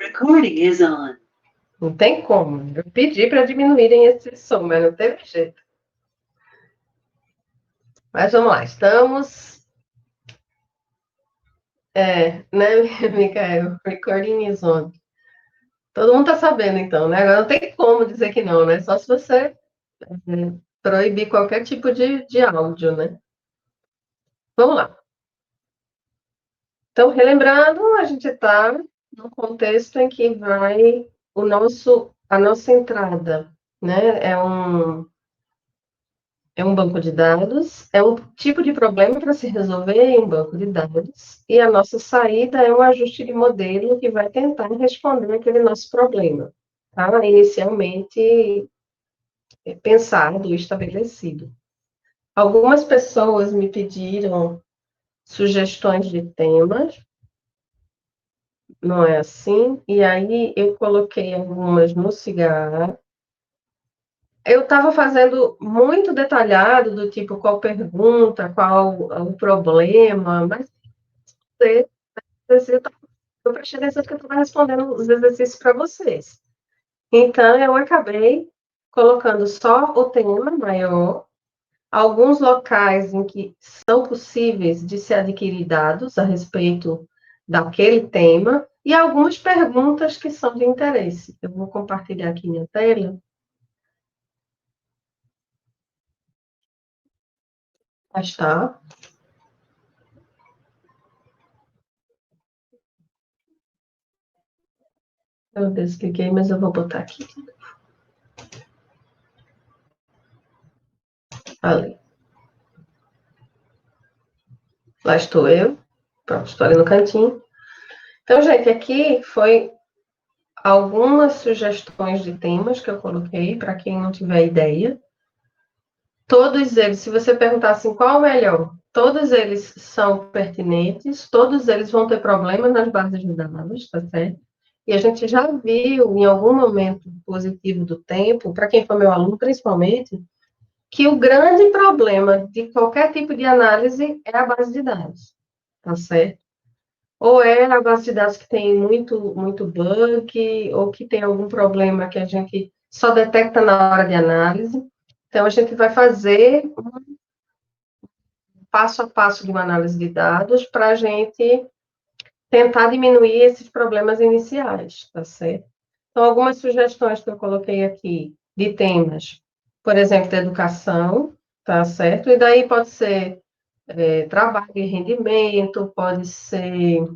Recording is on. Não tem como. Eu pedi para diminuírem esse som, mas não teve jeito. Mas vamos lá, estamos. Né, Micael? Recording is on. Todo mundo está sabendo, então, né? Agora não tem como dizer que não, né? Só se você proibir qualquer tipo de áudio, né? Vamos lá. Então, relembrando, a gente está no contexto em que vai a nossa entrada, né? É um banco de dados, é um tipo de problema para se resolver em um banco de dados, e a nossa saída é um ajuste de modelo que vai tentar responder aquele nosso problema, tá? Inicialmente pensado e estabelecido. Algumas pessoas me pediram sugestões de temas, não é assim? E aí eu coloquei algumas no cigarro. Eu estava fazendo muito detalhado, do tipo, qual pergunta, qual o problema, mas eu prestei atenção que eu estava respondendo os exercícios para vocês. Então, eu acabei colocando só o tema maior, alguns locais em que são possíveis de se adquirir dados a respeito daquele tema e algumas perguntas que são de interesse. Eu vou compartilhar aqui minha tela. Ah, está. Eu descliquei, mas eu vou botar aqui. Ali. Lá estou eu. Pronto, estou ali no cantinho. Então, gente, aqui foi algumas sugestões de temas que eu coloquei, para quem não tiver ideia. Todos eles, se você perguntar assim, qual o melhor? Todos eles são pertinentes, todos eles vão ter problemas nas bases de dados, tá certo? E a gente já viu em algum momento positivo do tempo, para quem foi meu aluno principalmente, que o grande problema de qualquer tipo de análise é a base de dados, tá certo? Ou é a base de dados que tem muito bug, ou que tem algum problema que a gente só detecta na hora de análise. Então, a gente vai fazer um passo a passo de uma análise de dados para a gente tentar diminuir esses problemas iniciais, tá certo? Então, algumas sugestões que eu coloquei aqui de temas, por exemplo, de educação, tá certo? E daí pode ser trabalho e rendimento, pode ser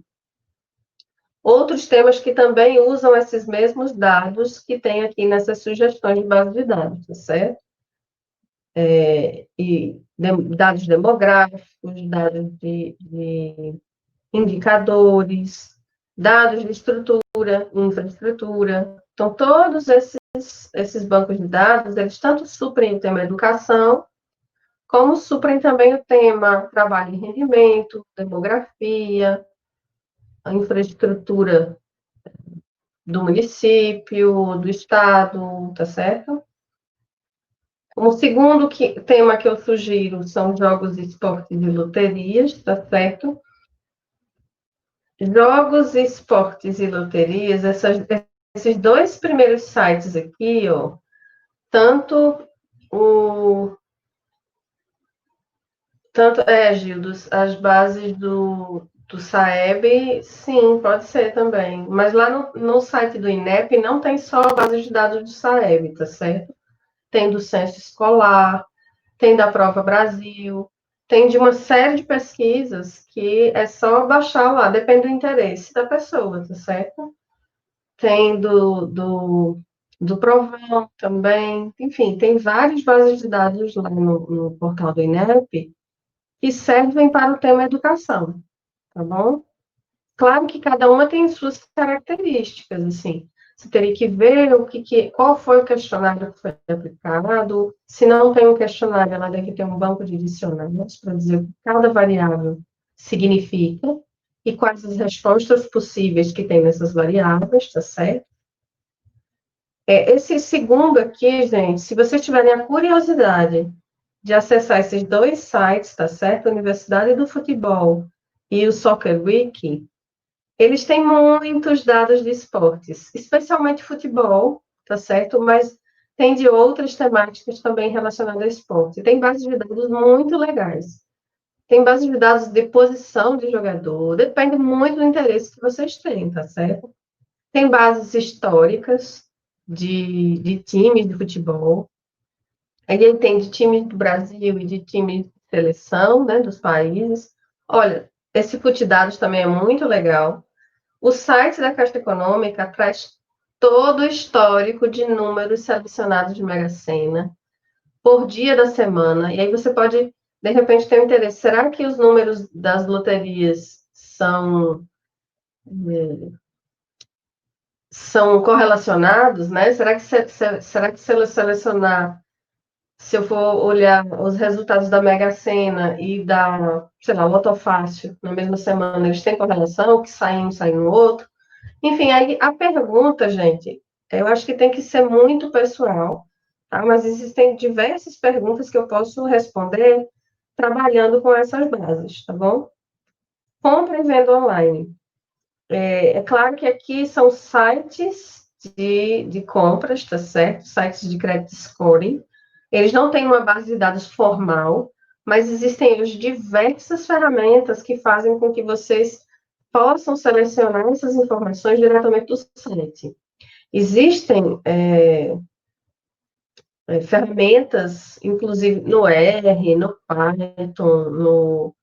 outros temas que também usam esses mesmos dados que tem aqui nessas sugestões de base de dados, tá certo? Dados demográficos, dados de indicadores, dados de estrutura, infraestrutura. Então, todos esses bancos de dados, eles tanto suprem o tema educação, como suprem também o tema trabalho e rendimento, demografia, a infraestrutura do município, do estado, tá certo? O segundo tema que eu sugiro são jogos, esportes e loterias, tá certo? Jogos, esportes e loterias, esses dois primeiros sites aqui, ó, tanto Gildo, as bases do SAEB, sim, pode ser também. Mas lá no site do INEP não tem só a base de dados do SAEB, tá certo? Tem do Censo Escolar, tem da Prova Brasil, tem de uma série de pesquisas que é só baixar lá, depende do interesse da pessoa, tá certo? Tem do Provão também, enfim, tem várias bases de dados lá no portal do INEP que servem para o tema educação, tá bom? Claro que cada uma tem suas características, assim. Você teria que ver qual foi o questionário que foi aplicado. Se não tem um questionário, ela deve ter um banco de dicionários para dizer o que cada variável significa e quais as respostas possíveis que tem nessas variáveis, tá certo? Esse segundo aqui, gente, se vocês tiverem a curiosidade de acessar esses dois sites, tá certo? A Universidade do Futebol e o Soccer Wiki, Eles têm muitos dados de esportes, especialmente futebol, tá certo? Mas tem de outras temáticas também relacionadas ao esporte. Tem bases de dados muito legais. Tem bases de dados de posição de jogador, depende muito do interesse que vocês têm, tá certo? Tem bases históricas de times de futebol. Aí ele tem de times do Brasil e de times de seleção, né, dos países. Olha, esse Dados também é muito legal. O site da Caixa Econômica traz todo o histórico de números selecionados de Mega Sena por dia da semana. E aí você pode, de repente, ter um interesse. Será que os números das loterias são correlacionados, né? Será que se eu selecionar, se eu for olhar os resultados da Mega Sena e da, sei lá, Lotofácil na mesma semana, eles têm correlação, que sai um, sai no outro? Enfim, aí a pergunta, gente, eu acho que tem que ser muito pessoal, tá? Mas existem diversas perguntas que eu posso responder trabalhando com essas bases, tá bom? Compra e venda online. É claro que aqui são sites de compras, tá certo? Sites de credit scoring. Eles não têm uma base de dados formal, mas existem hoje diversas ferramentas que fazem com que vocês possam selecionar essas informações diretamente do site. Existem ferramentas, inclusive no R, no Python,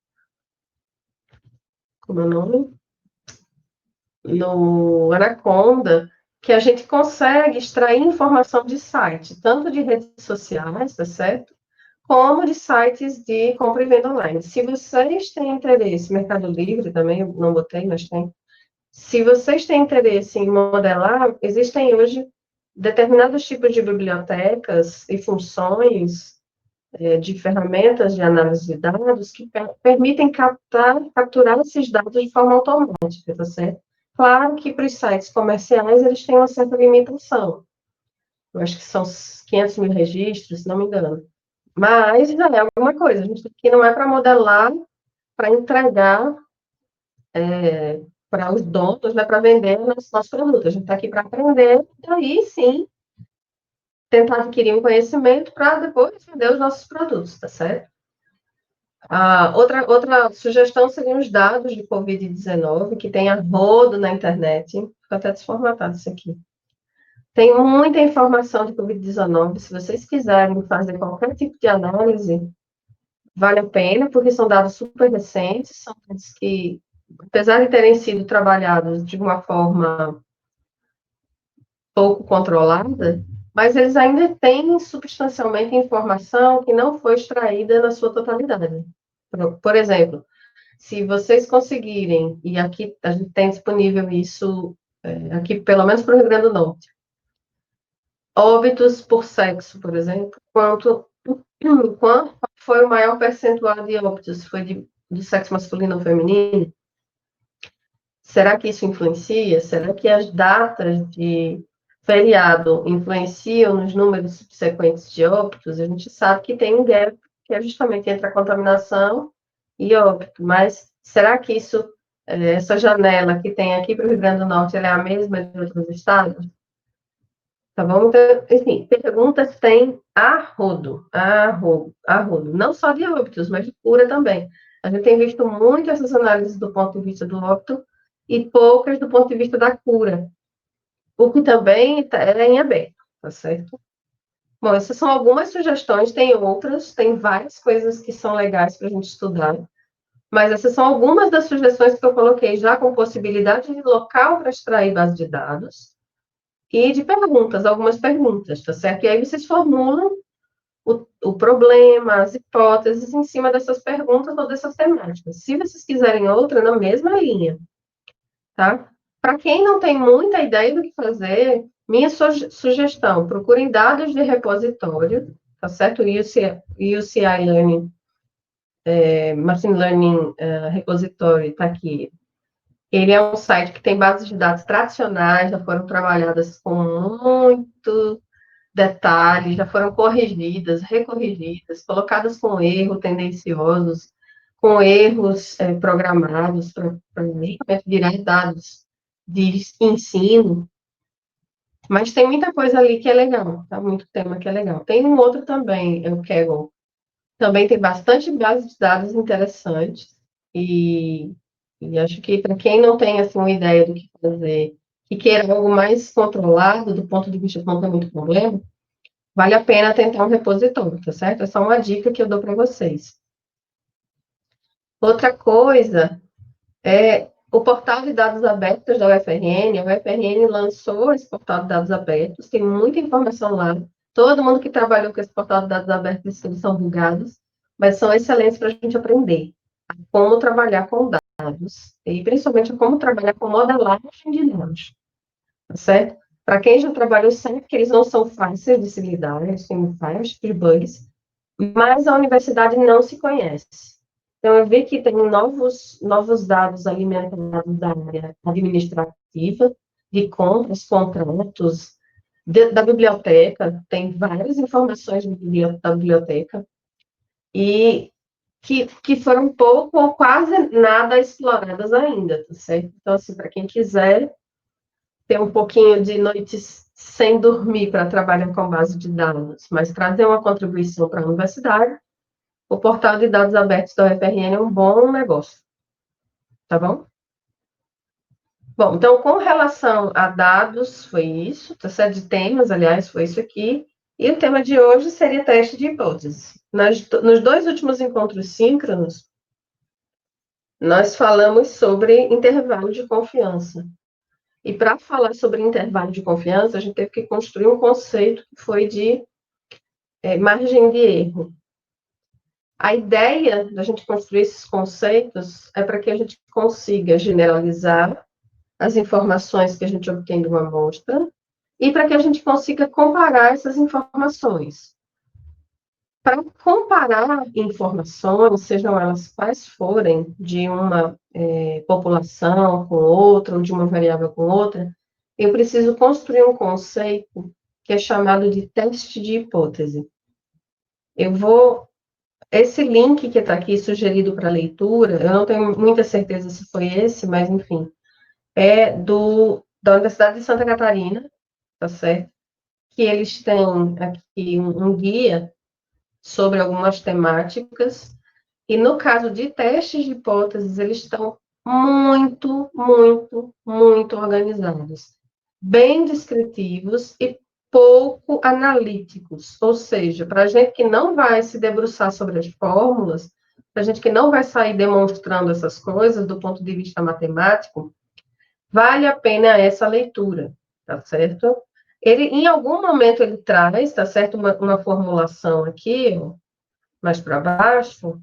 como é o nome? No Anaconda, que a gente consegue extrair informação de site, tanto de redes sociais, tá certo? Como de sites de compra e venda online. Se vocês têm interesse, Mercado Livre também, eu não botei, mas tem. Se vocês têm interesse em modelar, existem hoje determinados tipos de bibliotecas e funções de ferramentas de análise de dados que permitem capturar esses dados de forma automática, tá certo? Claro que para os sites comerciais eles têm uma certa limitação. Eu acho que são 500 mil registros, se não me engano. Mas já é alguma coisa. A gente aqui não é para modelar, para entregar para os donos, né, para vender nossos produtos. A gente está aqui para aprender, e aí sim tentar adquirir um conhecimento para depois vender os nossos produtos, tá certo? Outra sugestão seriam os dados de Covid-19, que tem a rodo na internet. Vou até desformatar isso aqui. Tem muita informação de Covid-19. Se vocês quiserem fazer qualquer tipo de análise, vale a pena, porque são dados super recentes, são dados que, apesar de terem sido trabalhados de uma forma pouco controlada, mas eles ainda têm substancialmente informação que não foi extraída na sua totalidade. Por exemplo, se vocês conseguirem, e aqui a gente tem disponível isso, aqui pelo menos para o Rio Grande do Norte, óbitos por sexo, por exemplo, quanto foi o maior percentual de óbitos? Foi do sexo masculino ou feminino? Será que isso influencia? Será que as datas de feriado influenciam nos números subsequentes de óbitos? A gente sabe que tem um gap, que é justamente entre a contaminação e óbito, mas será que isso, essa janela que tem aqui para o Rio Grande do Norte, ela é a mesma de outros estados? Tá bom? Então, enfim, perguntas tem a rodo. Não só de óbitos, mas de cura também. A gente tem visto muito essas análises do ponto de vista do óbito e poucas do ponto de vista da cura, o que também é em aberto, tá certo? Bom, essas são algumas sugestões, tem outras, tem várias coisas que são legais para a gente estudar, mas essas são algumas das sugestões que eu coloquei já com possibilidade de local para extrair base de dados, e de perguntas, algumas perguntas, tá certo? E aí vocês formulam o problema, as hipóteses em cima dessas perguntas ou dessas temáticas. Se vocês quiserem outra, na mesma linha, tá? Para quem não tem muita ideia do que fazer, minha sugestão, procurem dados de repositório, tá certo? UCI Learning, Machine Learning Repository, está aqui. Ele é um site que tem bases de dados tradicionais, já foram trabalhadas com muito detalhe, já foram corrigidas, recorrigidas, colocadas com erro, tendenciosos, com erros programados para virar dados de ensino, mas tem muita coisa ali que é legal, tá? Muito tema que é legal. Tem um outro também, é o Kaggle. Também tem bastante base de dados interessantes e acho que para quem não tem assim, uma ideia do que fazer e queira algo mais controlado do ponto de vista de não ter muito problema, vale a pena tentar um repositório, tá certo? É só uma dica que eu dou para vocês. Outra coisa é o portal de dados abertos da UFRN. A UFRN lançou esse portal de dados abertos, tem muita informação lá. Todo mundo que trabalhou com esse portal de dados abertos, eles são vulgados, mas são excelentes para a gente aprender como trabalhar com dados, e principalmente como trabalhar com modelagem de dados, tá certo? Para quem já trabalhou, sabe que eles não são fáceis de se lidar, eles têm vários bugs, mas a universidade não se conhece. Então, eu vi que tem novos dados alimentados da área administrativa, de compras, contratos, da biblioteca, tem várias informações da biblioteca, e que foram pouco ou quase nada exploradas ainda, tá certo? Então, assim, para quem quiser ter um pouquinho de noites sem dormir para trabalhar com base de dados, mas trazer uma contribuição para a universidade, o portal de dados abertos da UFRN é um bom negócio, tá bom? Bom, então, com relação a dados, foi isso, tá certo? De temas, aliás, foi isso aqui. E o tema de hoje seria teste de hipótese. Nos dois últimos encontros síncronos, nós falamos sobre intervalo de confiança. E para falar sobre intervalo de confiança, a gente teve que construir um conceito que foi de margem de erro. A ideia da gente construir esses conceitos é para que a gente consiga generalizar as informações que a gente obtém de uma amostra e para que a gente consiga comparar essas informações. Para comparar informações, sejam elas quais forem, de uma população com outra, ou de uma variável com outra, eu preciso construir um conceito que é chamado de teste de hipótese. Esse link que está aqui sugerido para leitura, eu não tenho muita certeza se foi esse, mas enfim, é da Universidade de Santa Catarina, tá certo? Que eles têm aqui um guia sobre algumas temáticas, e no caso de testes de hipóteses, eles estão muito, muito, muito organizados, bem descritivos e pouco analíticos, ou seja, para a gente que não vai se debruçar sobre as fórmulas, para a gente que não vai sair demonstrando essas coisas do ponto de vista matemático, vale a pena essa leitura, tá certo? Ele, em algum momento, ele traz, tá certo, uma formulação aqui, ó, mais para baixo,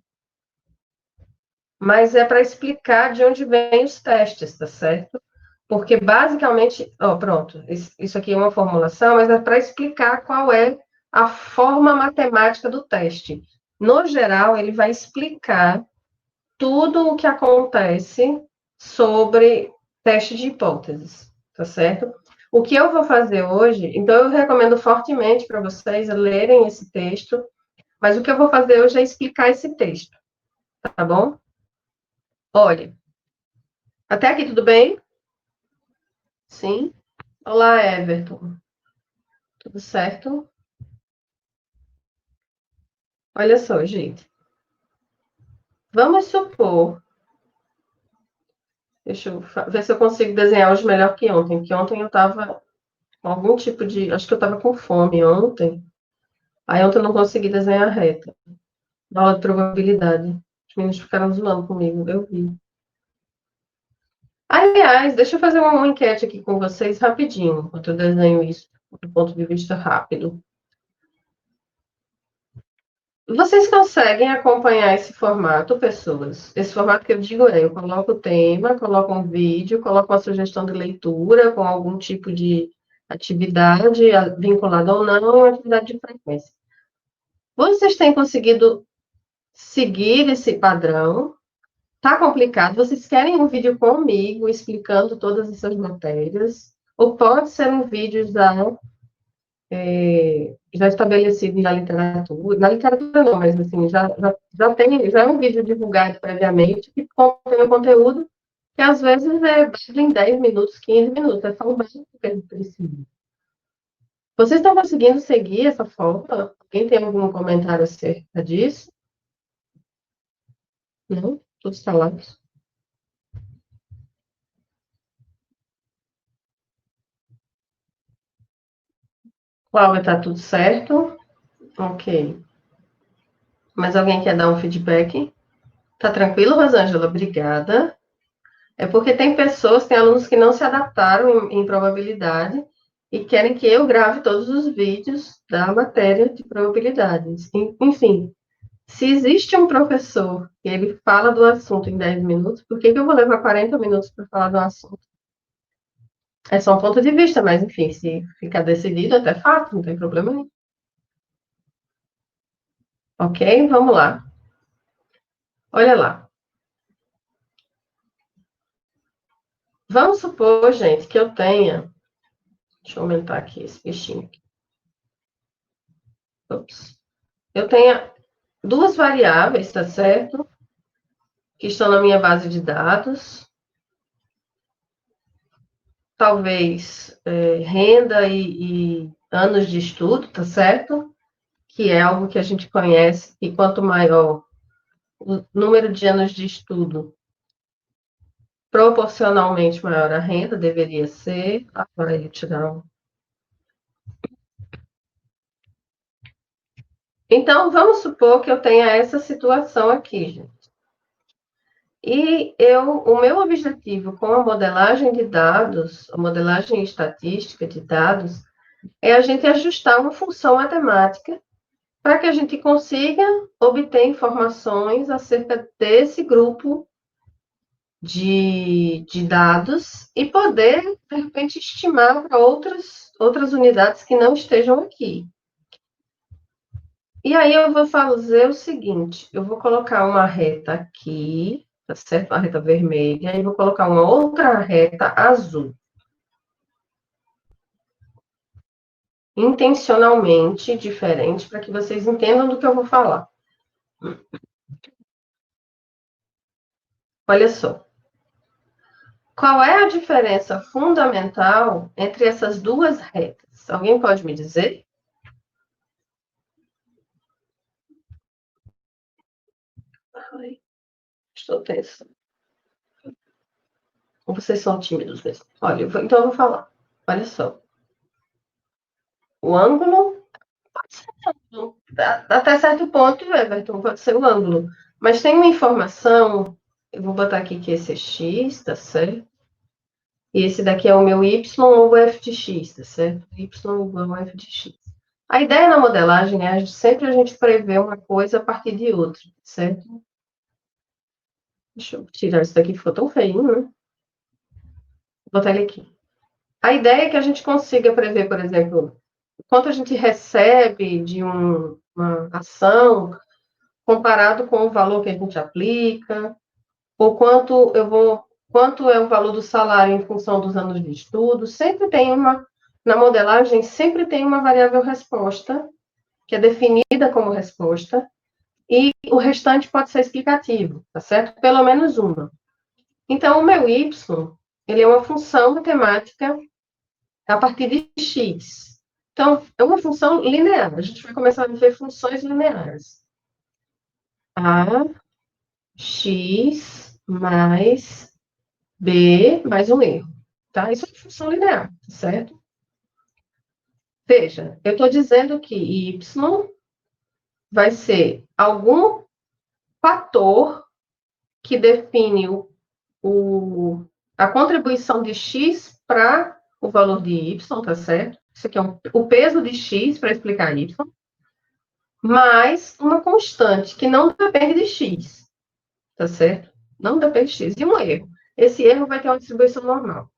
mas é para explicar de onde vêm os testes, tá certo? Porque, basicamente, ó, pronto, isso aqui é uma formulação, mas é para explicar qual é a forma matemática do teste. No geral, ele vai explicar tudo o que acontece sobre teste de hipóteses, tá certo? O que eu vou fazer hoje, então eu recomendo fortemente para vocês lerem esse texto, mas o que eu vou fazer hoje é explicar esse texto, tá bom? Olha, até aqui tudo bem? Sim? Olá, Everton. Tudo certo? Olha só, gente. Vamos supor. Deixa eu ver se eu consigo desenhar hoje melhor que ontem, porque ontem eu estava com algum tipo de. Acho que eu estava com fome ontem. Aí ontem eu não consegui desenhar reta. Na aula de probabilidade. Os meninos ficaram zoando comigo, eu vi. Aliás, deixa eu fazer uma enquete aqui com vocês rapidinho, enquanto eu desenho isso do ponto de vista rápido. Vocês conseguem acompanhar esse formato, pessoas? Esse formato que eu digo é, eu coloco o tema, coloco um vídeo, coloco uma sugestão de leitura com algum tipo de atividade vinculada ou não, atividade de frequência. Vocês têm conseguido seguir esse padrão? Tá complicado? Vocês querem um vídeo comigo explicando todas essas matérias? Ou pode ser um vídeo já já estabelecido na literatura não, mas assim, já é um vídeo divulgado previamente que contém um conteúdo que às vezes é dado em 10 minutos, 15 minutos, é só o básico que a gente precisa. Vocês estão conseguindo seguir essa forma? Alguém tem algum comentário acerca disso? Não? Todos calados. Cláudia, está tudo certo? Ok. Mas alguém quer dar um feedback? Tá tranquilo, Rosângela? Obrigada. É porque tem pessoas, tem alunos que não se adaptaram em probabilidade e querem que eu grave todos os vídeos da matéria de probabilidades. Enfim, se existe um professor que ele fala do assunto em 10 minutos, por que eu vou levar 40 minutos para falar do assunto? É só um ponto de vista, mas enfim, se ficar decidido, até fato, não tem problema nenhum. Ok? Vamos lá. Olha lá. Vamos supor, gente, que eu tenha. Deixa eu aumentar aqui esse bichinho. Ops. Eu tenha duas variáveis, tá certo? Que estão na minha base de dados. Talvez renda e anos de estudo, tá certo? Que é algo que a gente conhece, e quanto maior o número de anos de estudo, proporcionalmente maior a renda deveria ser. Vai tirar Então, vamos supor que eu tenha essa situação aqui, gente. E o meu objetivo com a modelagem de dados, a modelagem estatística de dados, é a gente ajustar uma função matemática para que a gente consiga obter informações acerca desse grupo de dados e poder, de repente, estimar para outras unidades que não estejam aqui. E aí eu vou fazer o seguinte, eu vou colocar uma reta aqui, tá certo? Uma reta vermelha, e vou colocar uma outra reta azul. Intencionalmente diferente, para que vocês entendam do que eu vou falar. Olha só. Qual é a diferença fundamental entre essas duas retas? Alguém pode me dizer? Ai, estou tensa. Ou vocês são tímidos mesmo? Olha, então eu vou falar. Olha só. O ângulo, até certo ponto, Everton, pode ser o ângulo. Mas tem uma informação, eu vou botar aqui que esse é x, tá certo? E esse daqui é o meu y ou o f de x, tá certo? Y igual a f de x. A ideia na modelagem é sempre a gente prever uma coisa a partir de outra, certo? Deixa eu tirar isso daqui, ficou tão feio, né? Vou botar ele aqui. A ideia é que a gente consiga prever, por exemplo, quanto a gente recebe de uma ação comparado com o valor que a gente aplica, ou quanto é o valor do salário em função dos anos de estudo. Na modelagem, sempre tem uma variável resposta, que é definida como resposta, e o restante pode ser explicativo, tá certo? Pelo menos uma. Então, o meu y, ele é uma função matemática a partir de x. Então, é uma função linear. A gente vai começar a ver funções lineares. A, x, mais b, mais um erro. Tá? Isso é uma função linear, certo? Veja, eu estou dizendo que y vai ser algum fator que define a contribuição de x para o valor de y, tá certo? Isso aqui é o peso de x para explicar y, mais uma constante que não depende de x, tá certo? Não depende de x. E um erro. Esse erro vai ter uma distribuição normal.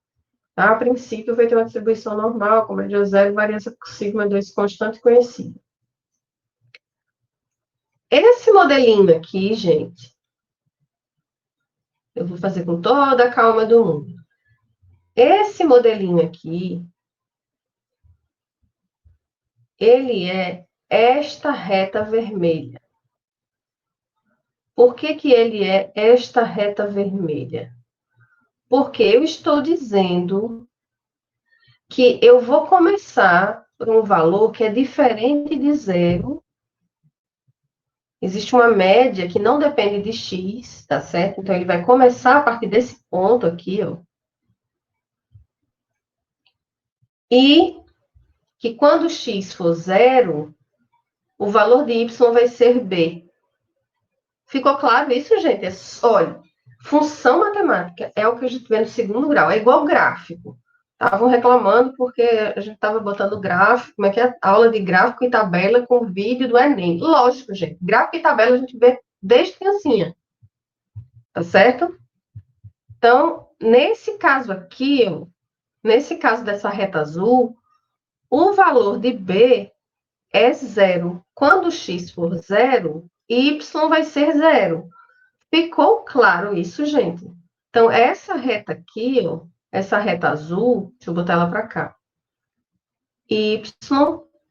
Tá? A princípio, vai ter uma distribuição normal, como é de zero, variância por sigma 2 constante conhecida. Esse modelinho aqui, gente, eu vou fazer com toda a calma do mundo. Esse modelinho aqui, ele é esta reta vermelha. Por que que ele é esta reta vermelha? Porque eu estou dizendo que eu vou começar por um valor que é diferente de zero. Existe uma média que não depende de x, tá certo? Então, ele vai começar a partir desse ponto aqui, ó. E que quando x for zero, o valor de y vai ser b. Ficou claro isso, gente? Olha, função matemática é o que a gente vê no segundo grau, é igual gráfico. Estavam reclamando porque a gente estava botando gráfico, como é que é? Aula de gráfico e tabela com vídeo do Enem. Lógico, gente, gráfico e tabela a gente vê desde criancinha, tá certo? Então, nesse caso aqui, ó, nesse caso dessa reta azul, o valor de B é zero. Quando x for zero, y vai ser zero. Ficou claro isso, gente? Então, essa reta aqui, ó, essa reta azul, deixa eu botar ela para cá. Y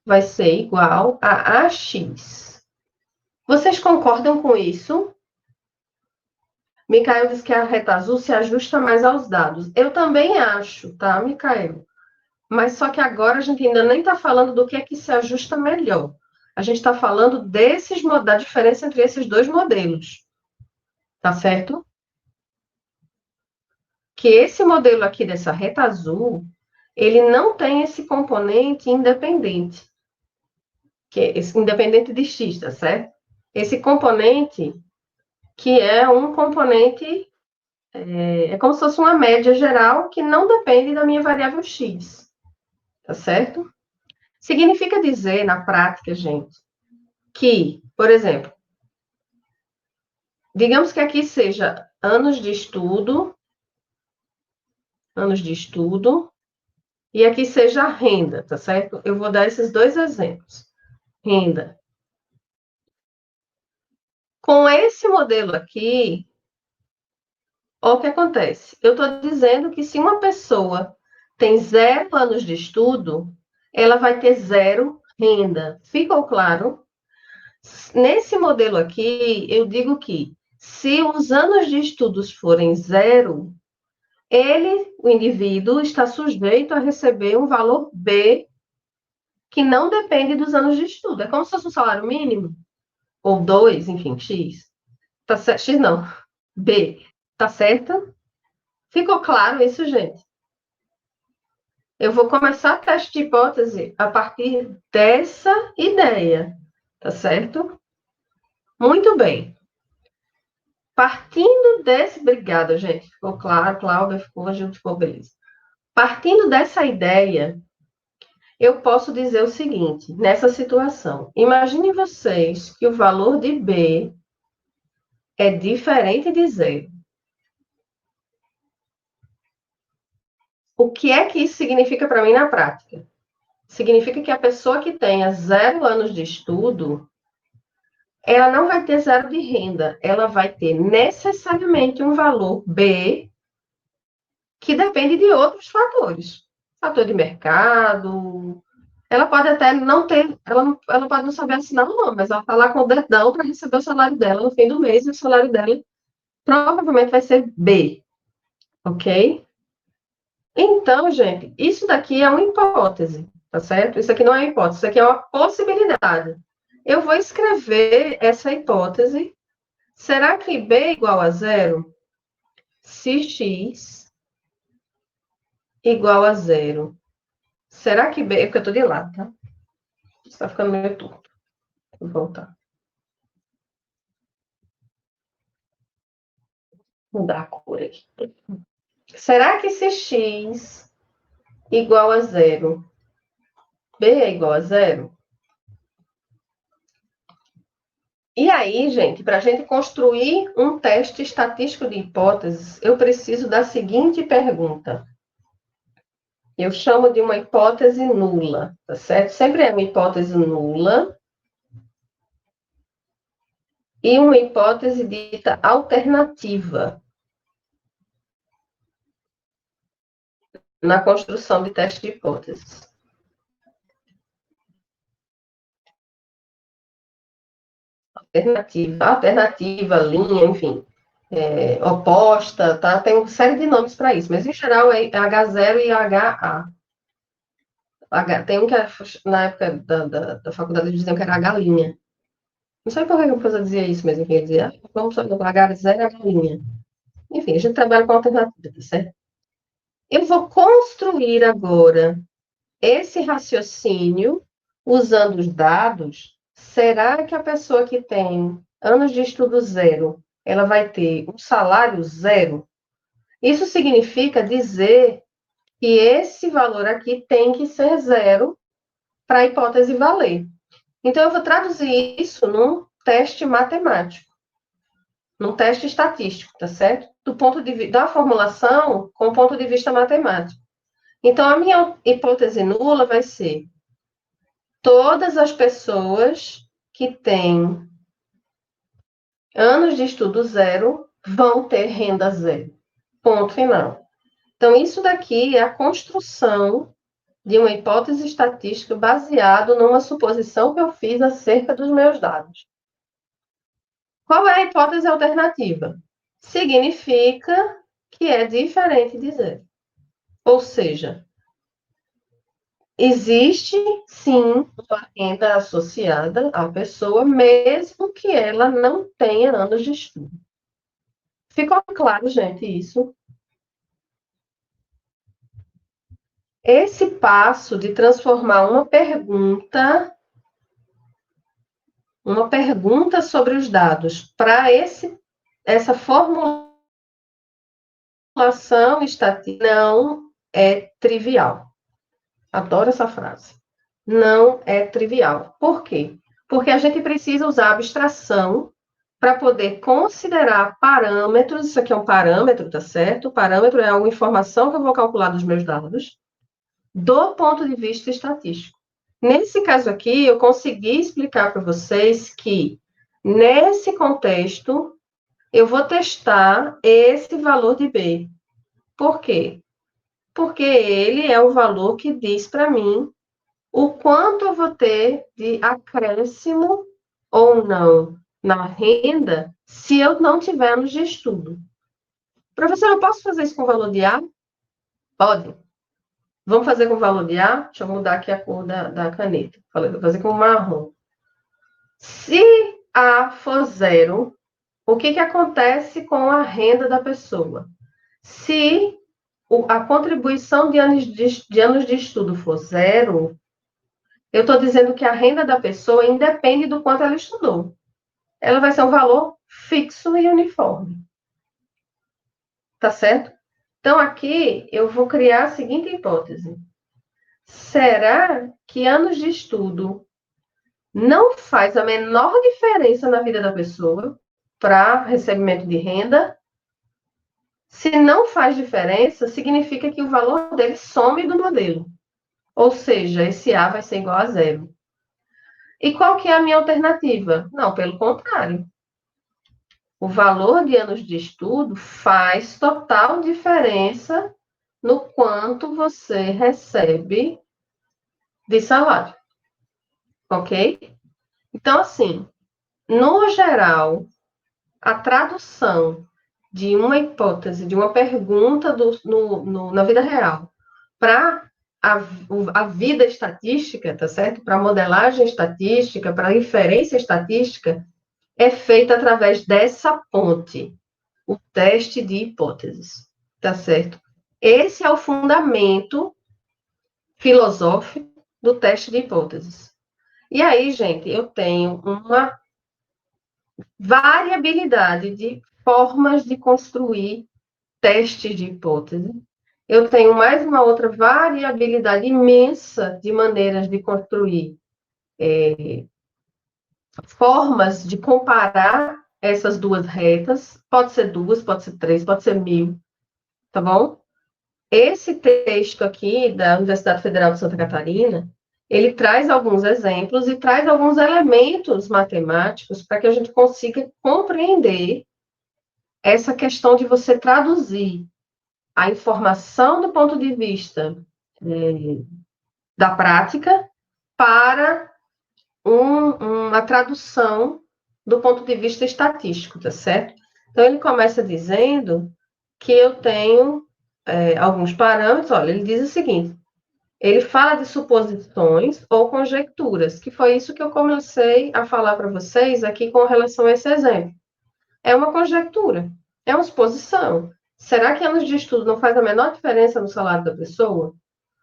vai ser igual a AX. Vocês concordam com isso? Micael diz que a reta azul se ajusta mais aos dados. Eu também acho, tá, Micael? Mas só que agora a gente ainda nem está falando do que é que se ajusta melhor. A gente está falando da diferença entre esses dois modelos. Tá certo? Que esse modelo aqui dessa reta azul, ele não tem esse componente independente, que é esse independente de x, tá certo? Esse componente que é um componente, é como se fosse uma média geral que não depende da minha variável x, tá certo? Significa dizer, na prática, gente, que, por exemplo, digamos que aqui seja anos de estudo, e aqui seja renda, tá certo? Eu vou dar esses dois exemplos. Renda. Com esse modelo aqui, olha o que acontece. Eu estou dizendo que se uma pessoa tem 0 anos de estudo, ela vai ter 0 renda. Ficou claro? Nesse modelo aqui, eu digo que se os anos de estudos forem 0, o indivíduo, está sujeito a receber um valor B que não depende dos anos de estudo. É como se fosse um salário mínimo, ou 2, enfim, X. Tá certo? X não, B. Tá certo? Ficou claro isso, gente? Eu vou começar o teste de hipótese a partir dessa ideia, tá certo? Muito bem. Partindo desse. Obrigada, gente. Ficou claro, Cláudia, ficou, junto, ficou beleza. Partindo dessa ideia, eu posso dizer o seguinte, nessa situação. Imagine vocês que o valor de B é diferente de zero. O que é que isso significa para mim na prática? Significa que a pessoa que tenha 0 anos de estudo, ela não vai ter 0 de renda, ela vai ter necessariamente um valor B que depende de outros fatores. Fator de mercado. Ela pode até não ter, ela pode não saber assinar o nome, mas ela está lá com o dedão para receber o salário dela no fim do mês, e o salário dela provavelmente vai ser B, ok? Então, gente, isso daqui é uma hipótese, tá certo? Isso aqui não é hipótese, isso aqui é uma possibilidade. Eu vou escrever essa hipótese. Será que B é igual a zero? Se x igual a zero. Será que B... É porque eu estou de lado, tá? Está ficando meio torto. Vou voltar. Mudar a cor aqui. Será que se x igual a zero, B é igual a zero? E aí, gente, para a gente construir um teste estatístico de hipóteses, eu preciso da seguinte pergunta. Eu chamo de uma hipótese nula, tá certo? Sempre é uma hipótese nula e uma hipótese dita alternativa na construção de teste de hipóteses. alternativa, linha, enfim, oposta, tá? Tem uma série de nomes para isso, mas em geral é H0 e HA. Tem um que na época da faculdade eles diziam que era H'. Não sei por que a professora dizia isso, mas enfim, dizia, vamos só H0 e H'. Enfim, a gente trabalha com alternativa, tá certo? Eu vou construir agora esse raciocínio usando os dados. Será que a pessoa que tem anos de estudo zero, ela vai ter um salário zero? Isso significa dizer que esse valor aqui tem que ser zero para a hipótese valer. Então, eu vou traduzir isso num teste matemático, num teste estatístico, tá certo? Do ponto de vista da formulação com o ponto de vista matemático. Então, a minha hipótese nula vai ser todas as pessoas que têm anos de estudo zero vão ter renda zero. Ponto final. Então, isso daqui é a construção de uma hipótese estatística baseado numa suposição que eu fiz acerca dos meus dados. Qual é a hipótese alternativa? Significa que é diferente de zero. Ou seja, existe, sim, uma renda associada à pessoa, mesmo que ela não tenha anos de estudo. Ficou claro, gente, isso? Esse passo de transformar uma pergunta sobre os dados para essa formulação estatística não é trivial. Adoro essa frase. Não é trivial. Por quê? Porque a gente precisa usar abstração para poder considerar parâmetros. Isso aqui é um parâmetro, tá certo? O parâmetro é uma informação que eu vou calcular dos meus dados, do ponto de vista estatístico. Nesse caso aqui, eu consegui explicar para vocês que, nesse contexto, eu vou testar esse valor de B. Por quê? Porque ele é o valor que diz para mim o quanto eu vou ter de acréscimo ou não na renda se eu não tiver anos de estudo. Professor, eu posso fazer isso com o valor de A? Pode. Vamos fazer com o valor de A? Deixa eu mudar aqui a cor da caneta. Vou fazer com marrom. Se A for zero, o que acontece com a renda da pessoa? Se a contribuição de anos de estudo for zero, eu estou dizendo que a renda da pessoa independe do quanto ela estudou. Ela vai ser um valor fixo e uniforme. Tá certo? Então, aqui eu vou criar a seguinte hipótese. Será que anos de estudo não faz a menor diferença na vida da pessoa para recebimento de renda? Se não faz diferença, significa que o valor dele some do modelo. Ou seja, esse A vai ser igual a zero. E qual que é a minha alternativa? Não, pelo contrário. O valor de anos de estudo faz total diferença no quanto você recebe de salário. Ok? Então, assim, no geral, a tradução de uma hipótese, de uma pergunta na vida real, para a vida estatística, tá certo? Para a modelagem estatística, para a inferência estatística, é feita através dessa ponte, o teste de hipóteses, tá certo? Esse é o fundamento filosófico do teste de hipóteses. E aí, gente, eu tenho uma variabilidade de formas de construir testes de hipótese. Eu tenho mais uma outra variabilidade imensa de maneiras de construir formas de comparar essas duas retas. Pode ser duas, pode ser três, pode ser 1000, tá bom? Esse texto aqui da Universidade Federal de Santa Catarina, ele traz alguns exemplos e traz alguns elementos matemáticos para que a gente consiga compreender essa questão de você traduzir a informação do ponto de vista da prática para uma tradução do ponto de vista estatístico, tá certo? Então, ele começa dizendo que eu tenho alguns parâmetros. Olha, ele diz o seguinte: ele fala de suposições ou conjecturas, que foi isso que eu comecei a falar para vocês aqui com relação a esse exemplo. É uma conjectura, é uma suposição. Será que anos de estudo não faz a menor diferença no salário da pessoa?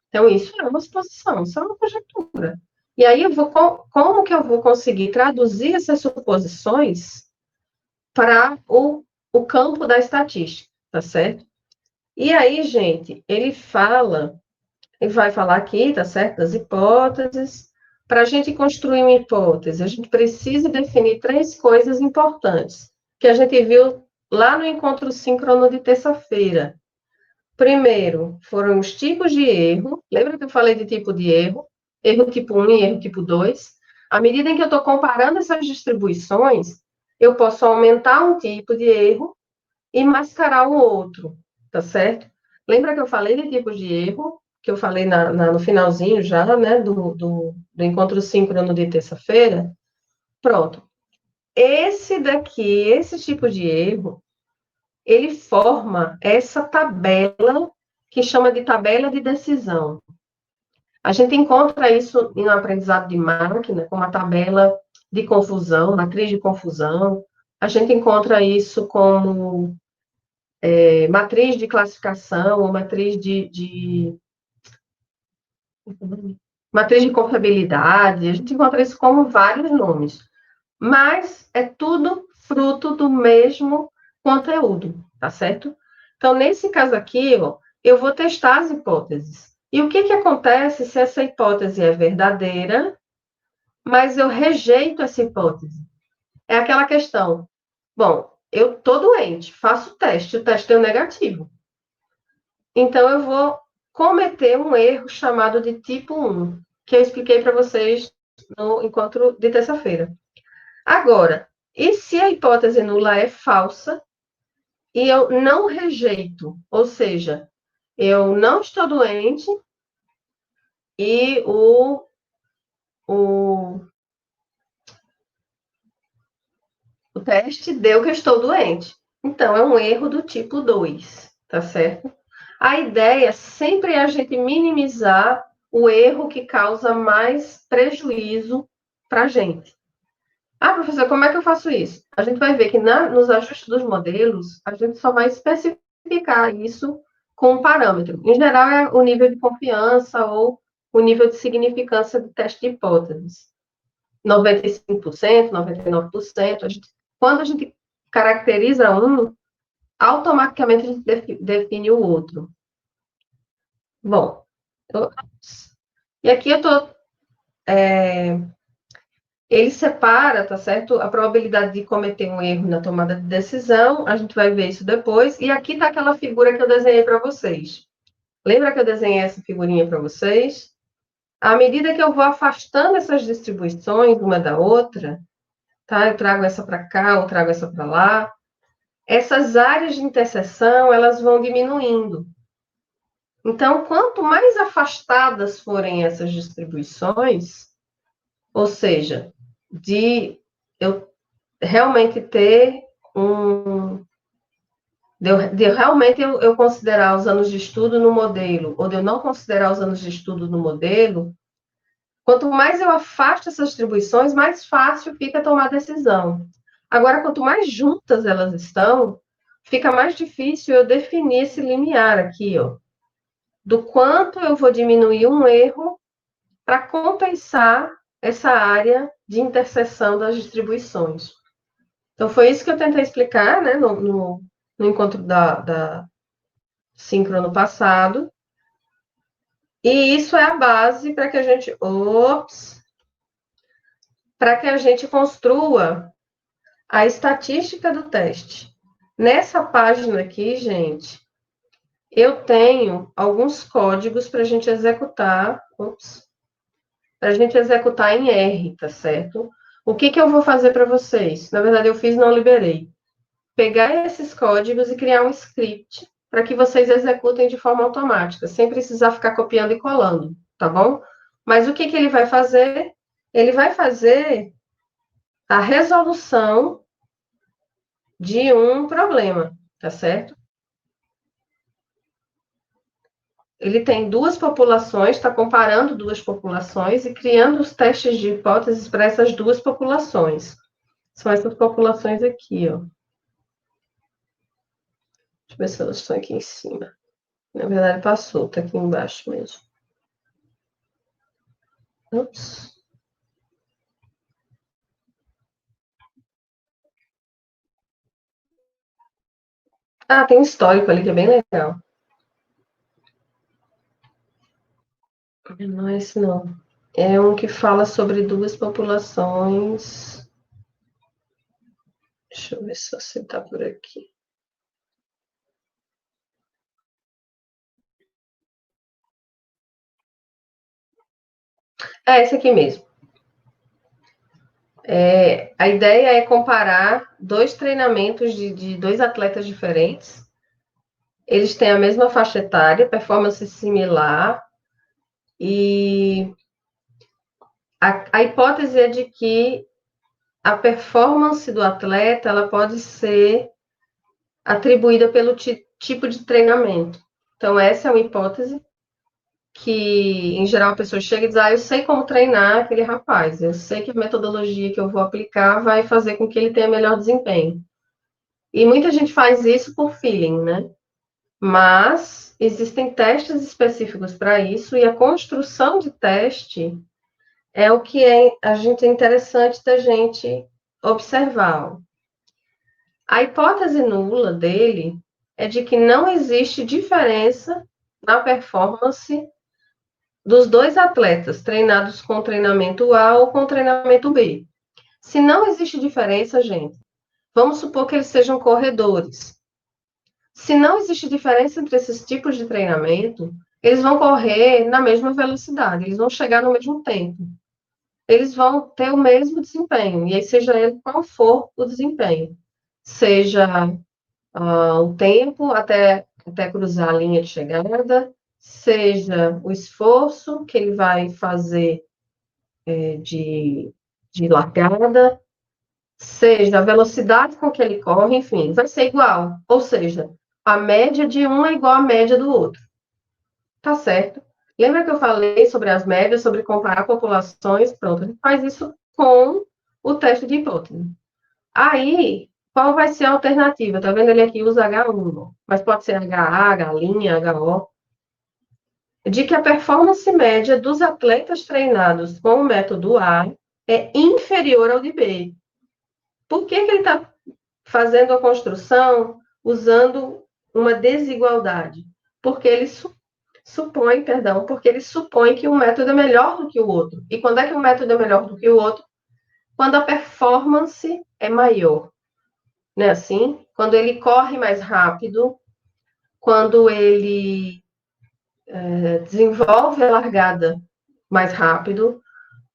Então, isso é uma suposição, isso é uma conjectura. E aí, como que eu vou conseguir traduzir essas suposições para o campo da estatística, tá certo? E aí, gente, ele vai falar aqui, tá certo, das hipóteses. Para a gente construir uma hipótese, a gente precisa definir três coisas importantes, que a gente viu lá no encontro síncrono de terça-feira. Primeiro, foram os tipos de erro. Lembra que eu falei de tipo de erro? Erro tipo 1 e erro tipo 2. À medida em que eu estou comparando essas distribuições, eu posso aumentar um tipo de erro e mascarar o outro, tá certo? Lembra que eu falei de tipos de erro, que eu falei no finalzinho já, né, do encontro síncrono de terça-feira? Pronto. Esse daqui, esse tipo de erro, ele forma essa tabela que chama de tabela de decisão. A gente encontra isso no aprendizado de máquina, como a tabela de confusão, matriz de confusão. A gente encontra isso como matriz de classificação, ou matriz de confiabilidade. A gente encontra isso como vários nomes. Mas é tudo fruto do mesmo conteúdo, tá certo? Então, nesse caso aqui, ó, eu vou testar as hipóteses. E o que que acontece se essa hipótese é verdadeira, mas eu rejeito essa hipótese? É aquela questão. Bom, eu tô doente, faço o teste deu negativo. Então, eu vou cometer um erro chamado de tipo 1, que eu expliquei para vocês no encontro de terça-feira. Agora, e se a hipótese nula é falsa e eu não rejeito? Ou seja, eu não estou doente e o, o teste deu que eu estou doente. Então, é um erro do tipo 2, tá certo? A ideia sempre é a gente minimizar o erro que causa mais prejuízo para a gente. Ah, professor, como é que eu faço isso? A gente vai ver que nos ajustes dos modelos, a gente só vai especificar isso com um parâmetro. Em geral, é o nível de confiança ou o nível de significância do teste de hipóteses. 95%, 99%. Quando a gente caracteriza um, automaticamente a gente define o outro. Bom, e aqui eu estou ele separa, tá certo? A probabilidade de cometer um erro na tomada de decisão, a gente vai ver isso depois. E aqui está aquela figura que eu desenhei para vocês. Lembra que eu desenhei essa figurinha para vocês? À medida que eu vou afastando essas distribuições uma da outra, tá? Eu trago essa para cá, eu trago essa para lá. Essas áreas de interseção, elas vão diminuindo. Então, quanto mais afastadas forem essas distribuições, ou seja, de eu realmente ter um. De realmente eu considerar os anos de estudo no modelo, ou de eu não considerar os anos de estudo no modelo, quanto mais eu afasto essas distribuições, mais fácil fica tomar decisão. Agora, quanto mais juntas elas estão, fica mais difícil eu definir esse limiar aqui, ó, do quanto eu vou diminuir um erro para compensar essa área de interseção das distribuições. Então, foi isso que eu tentei explicar, né, no encontro da síncrono passado. E isso é a base para que a gente, para que a gente construa a estatística do teste. Nessa página aqui, gente, eu tenho alguns códigos para a gente executar, para a gente executar em R, tá certo? O que que eu vou fazer para vocês? Na verdade, eu fiz e não liberei. Pegar esses códigos e criar um script para que vocês executem de forma automática, sem precisar ficar copiando e colando, tá bom? Mas o que que ele vai fazer? Ele vai fazer a resolução de um problema, tá certo? Ele tem duas populações, está comparando duas populações e criando os testes de hipóteses para essas duas populações. São essas populações aqui, ó. Deixa eu ver se elas estão aqui em cima. Na verdade, passou, está aqui embaixo mesmo. Ups. Ah, tem um histórico ali que é bem legal. Não é esse não. É um que fala sobre duas populações. Deixa eu ver se você está por aqui. É esse aqui mesmo. A ideia é comparar dois treinamentos de dois atletas diferentes. Eles têm a mesma faixa etária, performance similar, e a hipótese é de que a performance do atleta ela pode ser atribuída pelo tipo de treinamento. Então, essa é uma hipótese que, em geral, a pessoa chega e diz: eu sei como treinar aquele rapaz, eu sei que a metodologia que eu vou aplicar vai fazer com que ele tenha melhor desempenho. E muita gente faz isso por feeling, né? Mas existem testes específicos para isso e a construção de teste é o que a gente é interessante da gente observar. A hipótese nula dele é de que não existe diferença na performance dos dois atletas treinados com treinamento A ou com treinamento B. Se não existe diferença, gente, vamos supor que eles sejam corredores. Se não existe diferença entre esses tipos de treinamento, eles vão correr na mesma velocidade, eles vão chegar no mesmo tempo. Eles vão ter o mesmo desempenho, e aí seja ele qual for o desempenho. Seja o tempo até cruzar a linha de chegada, seja o esforço que ele vai fazer de, de largada, seja a velocidade com que ele corre, enfim, vai ser igual. Ou seja, a média de um é igual à média do outro. Tá certo? Lembra que eu falei sobre as médias, sobre comparar populações? Pronto, a gente faz isso com o teste de hipótese. Aí, qual vai ser a alternativa? Tá vendo ele aqui usa H1, mas pode ser HA, H', HO. De que a performance média dos atletas treinados com o método A é inferior ao de B. Por que ele está fazendo a construção usando uma desigualdade? Porque ele porque ele supõe que um método é melhor do que o outro. E quando é que um método é melhor do que o outro? Quando a performance é maior. Não é assim? Quando ele corre mais rápido, quando ele desenvolve a largada mais rápido,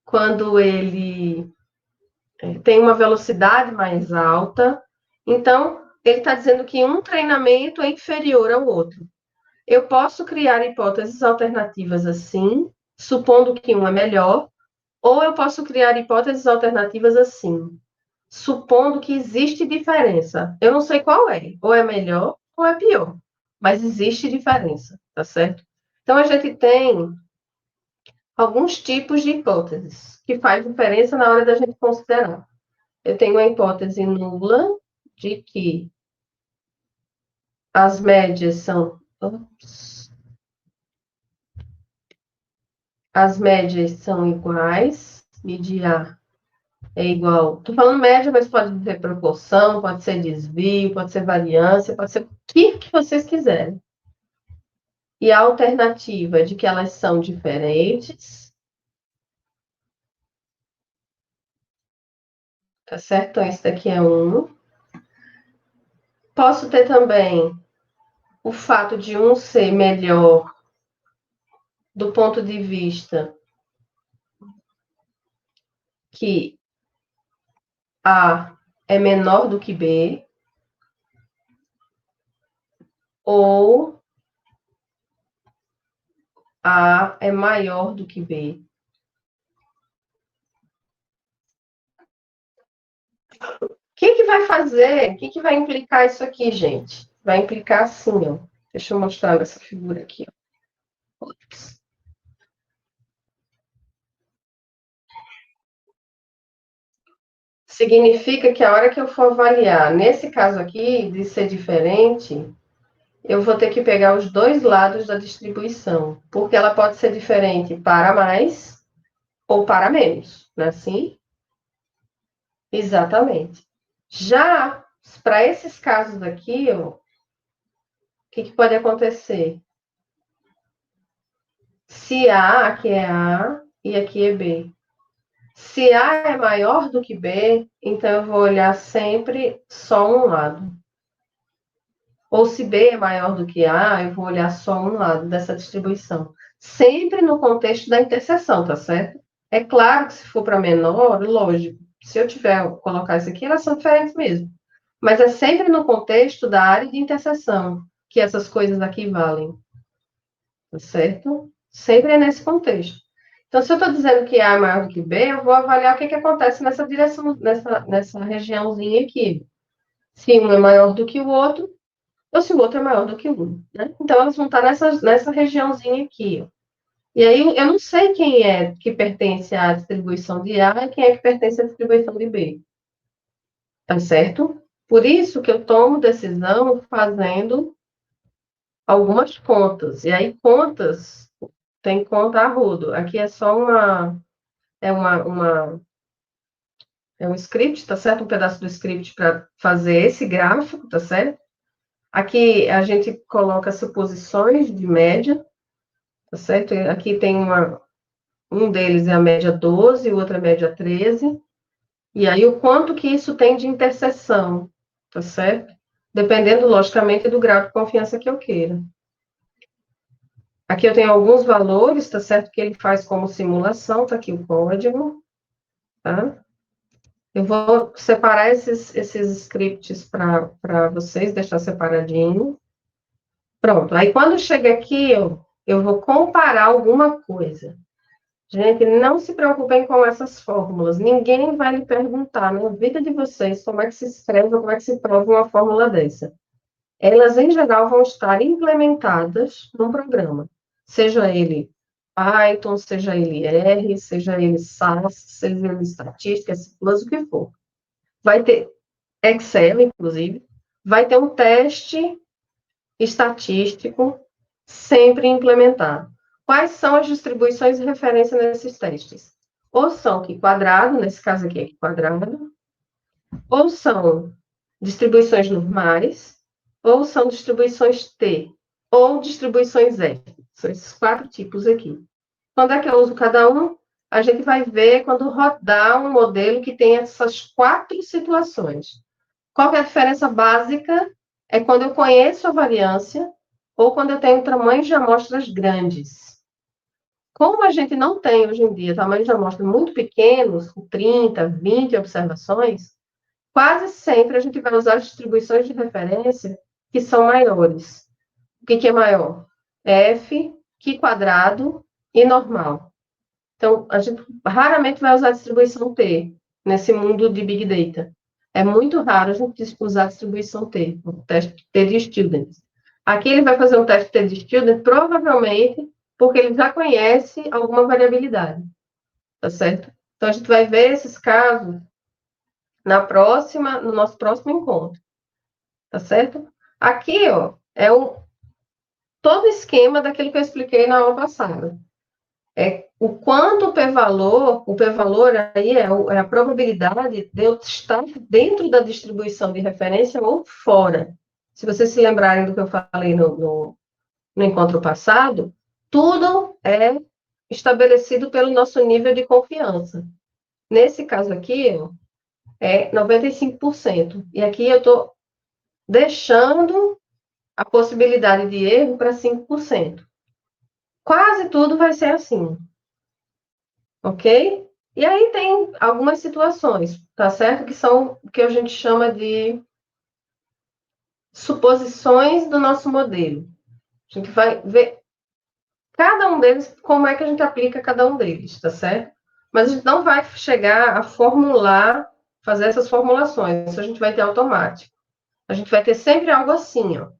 quando ele tem uma velocidade mais alta. Então, ele está dizendo que um treinamento é inferior ao outro. Eu posso criar hipóteses alternativas assim, supondo que um é melhor, ou eu posso criar hipóteses alternativas assim, supondo que existe diferença. Eu não sei qual é, ou é melhor ou é pior, mas existe diferença, tá certo? Então a gente tem alguns tipos de hipóteses que faz diferença na hora da gente considerar. Eu tenho a hipótese nula de que as médias são. As médias são iguais, media é igual. Estou falando média, mas pode ter proporção, pode ser desvio, pode ser variância, pode ser o que vocês quiserem. E a alternativa é de que elas são diferentes, tá certo? Então, esse daqui é um. Posso ter também o fato de um ser melhor do ponto de vista que A é menor do que B, ou A é maior do que B. vai fazer? O que vai implicar isso aqui, gente? Vai implicar assim, ó. Deixa eu mostrar essa figura aqui, ó. Significa que a hora que eu for avaliar, nesse caso aqui, de ser diferente, eu vou ter que pegar os dois lados da distribuição, porque ela pode ser diferente para mais ou para menos, não é assim? Exatamente. Já para esses casos aqui, ó, o que pode acontecer? Se A, aqui é A e aqui é B. Se A é maior do que B, então eu vou olhar sempre só um lado. Ou se B é maior do que A, eu vou olhar só um lado dessa distribuição. Sempre no contexto da interseção, tá certo? É claro que se for para menor, lógico. Se eu tiver colocar isso aqui, elas são diferentes mesmo. Mas é sempre no contexto da área de interseção que essas coisas aqui valem, tá certo? Sempre é nesse contexto. Então, se eu estou dizendo que A é maior do que B, eu vou avaliar o que acontece nessa direção, nessa regiãozinha aqui. Se um é maior do que o outro, ou se o outro é maior do que um, né? Então, elas vão estar nessa regiãozinha aqui, ó. E aí, eu não sei quem é que pertence à distribuição de A e quem é que pertence à distribuição de B, tá certo? Por isso que eu tomo decisão fazendo algumas contas. E aí, contas, tem conta a rodo. Aqui é só é é um script, tá certo? Um pedaço do script para fazer esse gráfico, tá certo? Aqui a gente coloca suposições de média, tá certo? Aqui tem um deles é a média 12, o outro é a média 13. E aí o quanto que isso tem de interseção, tá certo? Dependendo, logicamente, do grau de confiança que eu queira. Aqui eu tenho alguns valores, tá certo? Que ele faz como simulação, tá aqui o código, tá? Eu vou separar esses scripts para vocês, deixar separadinho. Pronto. Aí quando chega aqui, eu vou comparar alguma coisa. Gente, não se preocupem com essas fórmulas. Ninguém vai lhe perguntar na vida de vocês como é que se escreve ou como é que se prova uma fórmula dessa. Elas, em geral, vão estar implementadas num programa. Seja ele Python, seja ele R, seja ele SAS, seja ele estatística, C++, o que for. Vai ter Excel, inclusive. Vai ter um teste estatístico sempre implementado. Quais são as distribuições de referência nesses testes? Ou são Q quadrado, nesse caso aqui é Q quadrado, ou são distribuições normais, ou são distribuições T, ou distribuições F. São esses quatro tipos aqui. Quando é que eu uso cada um? A gente vai ver quando rodar um modelo que tem essas quatro situações. Qual é a diferença básica? É quando eu conheço a variância ou quando eu tenho tamanhos de amostras grandes. Como a gente não tem hoje em dia tamanhos de amostras muito pequenos, com 30, 20 observações, quase sempre a gente vai usar as distribuições de referência que são maiores. O que é maior? F, Q quadrado e normal. Então, a gente raramente vai usar a distribuição T nesse mundo de Big Data. É muito raro a gente usar a distribuição T, o teste T de Student. Aqui ele vai fazer um teste T de Student, provavelmente porque ele já conhece alguma variabilidade, tá certo? Então, a gente vai ver esses casos no nosso próximo encontro, tá certo? Aqui, ó, todo o esquema daquilo que eu expliquei na aula passada. É o quanto o p-valor aí é a probabilidade de eu estar dentro da distribuição de referência ou fora. Se vocês se lembrarem do que eu falei no encontro passado, tudo é estabelecido pelo nosso nível de confiança. Nesse caso aqui, ó, é 95%. E aqui eu estou deixando a possibilidade de erro para 5%. Quase tudo vai ser assim. Ok? E aí tem algumas situações, tá certo? Que são o que a gente chama de suposições do nosso modelo. A gente vai ver cada um deles, como é que a gente aplica cada um deles, tá certo? Mas a gente não vai chegar a formular fazer essas formulações. Isso a gente vai ter automático. A gente vai ter sempre algo assim, ó.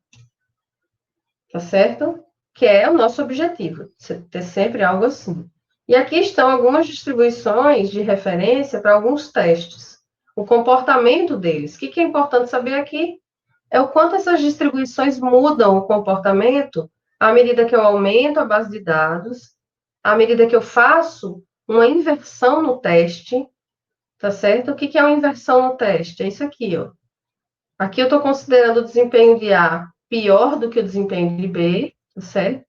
Tá certo? Que é o nosso objetivo, ter sempre algo assim. E aqui estão algumas distribuições de referência para alguns testes. O comportamento deles. O que é importante saber aqui? É o quanto essas distribuições mudam o comportamento à medida que eu aumento a base de dados, à medida que eu faço uma inversão no teste, tá certo? O que é uma inversão no teste? É isso aqui, ó. Aqui eu estou considerando o desempenho de A pior do que o desempenho de B, tá certo?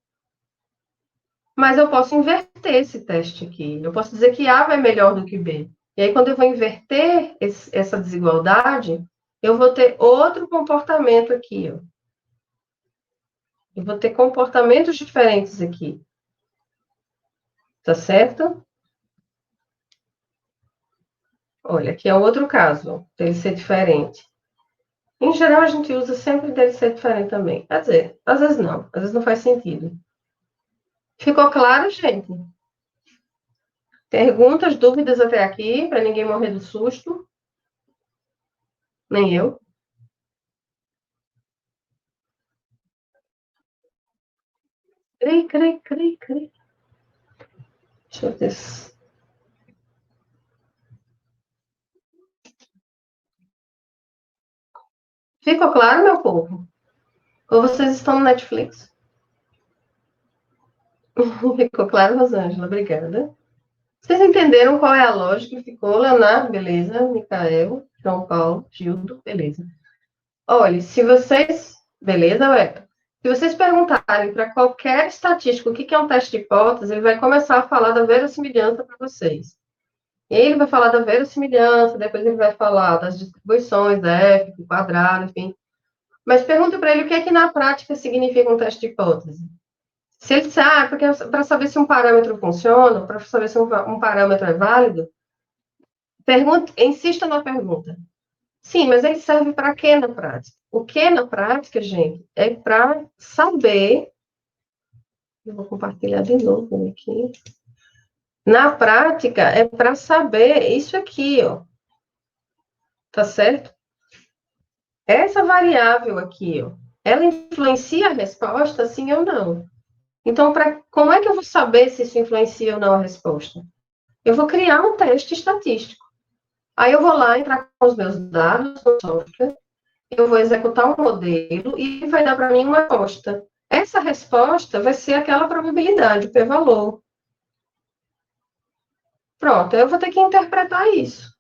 Mas eu posso inverter esse teste aqui. Eu posso dizer que A vai melhor do que B. E aí, quando eu vou inverter essa desigualdade, eu vou ter outro comportamento aqui, ó. Eu vou ter comportamentos diferentes aqui. Tá certo? Olha, aqui é um outro caso, dele ser diferente. Em geral, a gente usa sempre dele ser diferente também. Quer dizer, às vezes não faz sentido. Ficou claro, gente? Perguntas, dúvidas até aqui, para ninguém morrer do susto? Nem eu. Cri, cri, cri, cri. Deixa eu ver. Ficou claro, meu povo? Ou vocês estão no Netflix? Ficou claro, Rosângela? Obrigada. Vocês entenderam qual é a lógica? Ficou, Leonardo? Beleza. Micael, João Paulo, Gildo? Beleza. Olha, se vocês. Beleza, Weta? Se vocês perguntarem para qualquer estatístico o que é um teste de hipótese, ele vai começar a falar da verossimilhança para vocês. E aí ele vai falar da verossimilhança, depois ele vai falar das distribuições, F, quadrado, enfim. Mas pergunta para ele o que é que na prática significa um teste de hipótese. Se ele disser, porque para saber se um parâmetro funciona, para saber se um parâmetro é válido, insista na pergunta. Sim, mas ele serve para quê na prática? O que na prática, gente, é para saber. Eu vou compartilhar de novo aqui. Na prática, é para saber isso aqui, ó. Tá certo? Essa variável aqui, ó, ela influencia a resposta, sim ou não? Então, como é que eu vou saber se isso influencia ou não a resposta? Eu vou criar um teste estatístico. Aí eu vou lá entrar com os meus dados no software, eu vou executar um modelo e vai dar para mim uma resposta. Essa resposta vai ser aquela probabilidade, o p-valor. Pronto, eu vou ter que interpretar isso.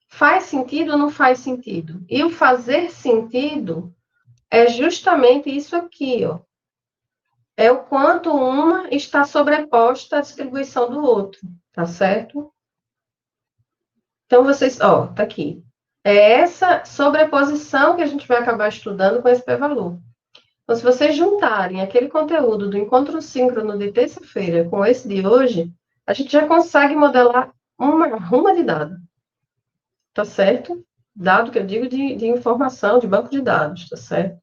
Faz sentido ou não faz sentido? E o fazer sentido é justamente isso aqui, ó. É o quanto uma está sobreposta à distribuição do outro, tá certo? Então, vocês, ó, tá aqui. É essa sobreposição que a gente vai acabar estudando com esse p-valor. Então, se vocês juntarem aquele conteúdo do encontro síncrono de terça-feira com esse de hoje, a gente já consegue modelar uma ruma de dado, tá certo? Dado que eu digo de informação, de banco de dados, tá certo?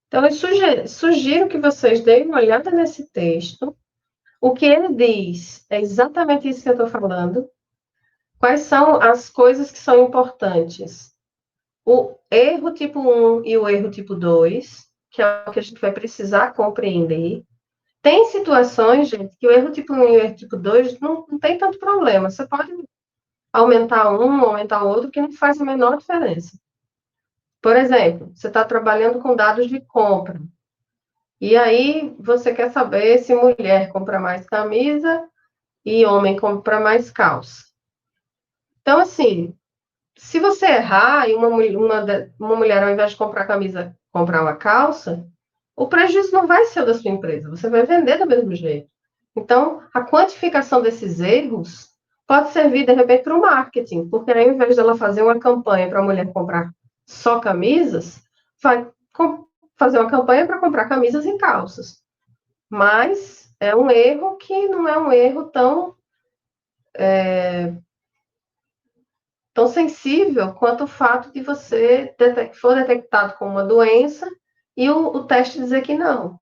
Então, eu sugiro que vocês deem uma olhada nesse texto. O que ele diz é exatamente isso que eu estou falando. Quais são as coisas que são importantes? O erro tipo 1 e o erro tipo 2, que é o que a gente vai precisar compreender. Tem situações, gente, que o erro tipo 1 e o erro tipo 2 não tem tanto problema. Você pode aumentar um, aumentar o outro, que não faz a menor diferença. Por exemplo, você está trabalhando com dados de compra. E aí você quer saber se mulher compra mais camisa e homem compra mais calça. Então, assim, se você errar e uma mulher, ao invés de comprar camisa, comprar uma calça, o prejuízo não vai ser o da sua empresa, você vai vender do mesmo jeito. Então, a quantificação desses erros pode servir, de repente, para o marketing, porque ao invés dela fazer uma campanha para a mulher comprar só camisas, vai fazer uma campanha para comprar camisas e calças. Mas é um erro que não é um erro tão sensível quanto o fato de você for detectado com uma doença e o teste dizer que não,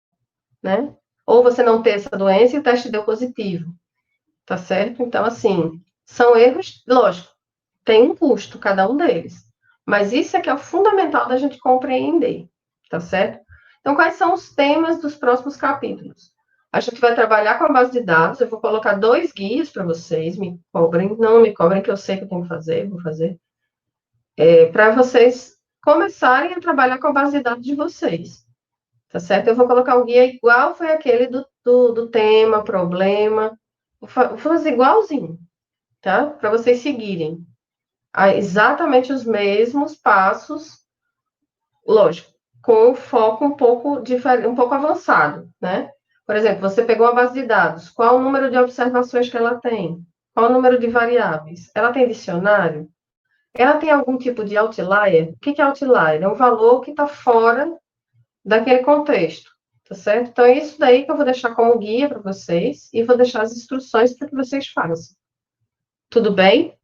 né? Ou você não ter essa doença e o teste deu positivo, tá certo? Então, assim, são erros, lógico, tem um custo, cada um deles. Mas isso é que é o fundamental da gente compreender, tá certo? Então, quais são os temas dos próximos capítulos? A gente vai trabalhar com a base de dados, eu vou colocar 2 guias para vocês, me cobrem, não me cobrem, que eu sei que eu tenho que fazer, vou fazer, para vocês começarem a trabalhar com a base de dados de vocês, tá certo? Eu vou colocar um guia igual foi aquele do tema, problema, vou fazer igualzinho, tá? Para vocês seguirem exatamente os mesmos passos, lógico, com um foco um pouco diferente, um pouco avançado, né? Por exemplo, você pegou a base de dados, qual o número de observações que ela tem? Qual o número de variáveis? Ela tem dicionário? Ela tem algum tipo de outlier? O que é outlier? É um valor que está fora daquele contexto, tá certo? Então, é isso daí que eu vou deixar como guia para vocês e vou deixar as instruções para que vocês façam. Tudo bem?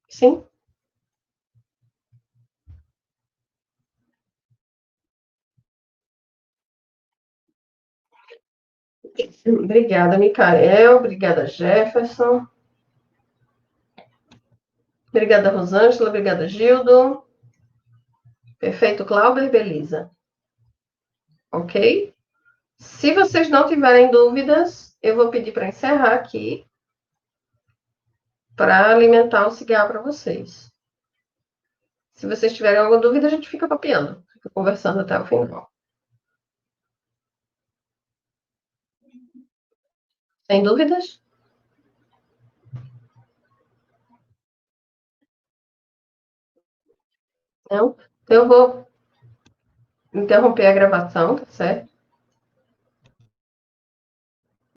Sim? Obrigada, Micael. Obrigada, Jefferson. Obrigada, Rosângela. Obrigada, Gildo. Perfeito, Clauber. Beleza. Ok? Se vocês não tiverem dúvidas, eu vou pedir para encerrar aqui para alimentar o cigarro para vocês. Se vocês tiverem alguma dúvida, a gente fica papeando, fica conversando até o final. Sem dúvidas? Não? Então, eu vou interromper a gravação, tá certo?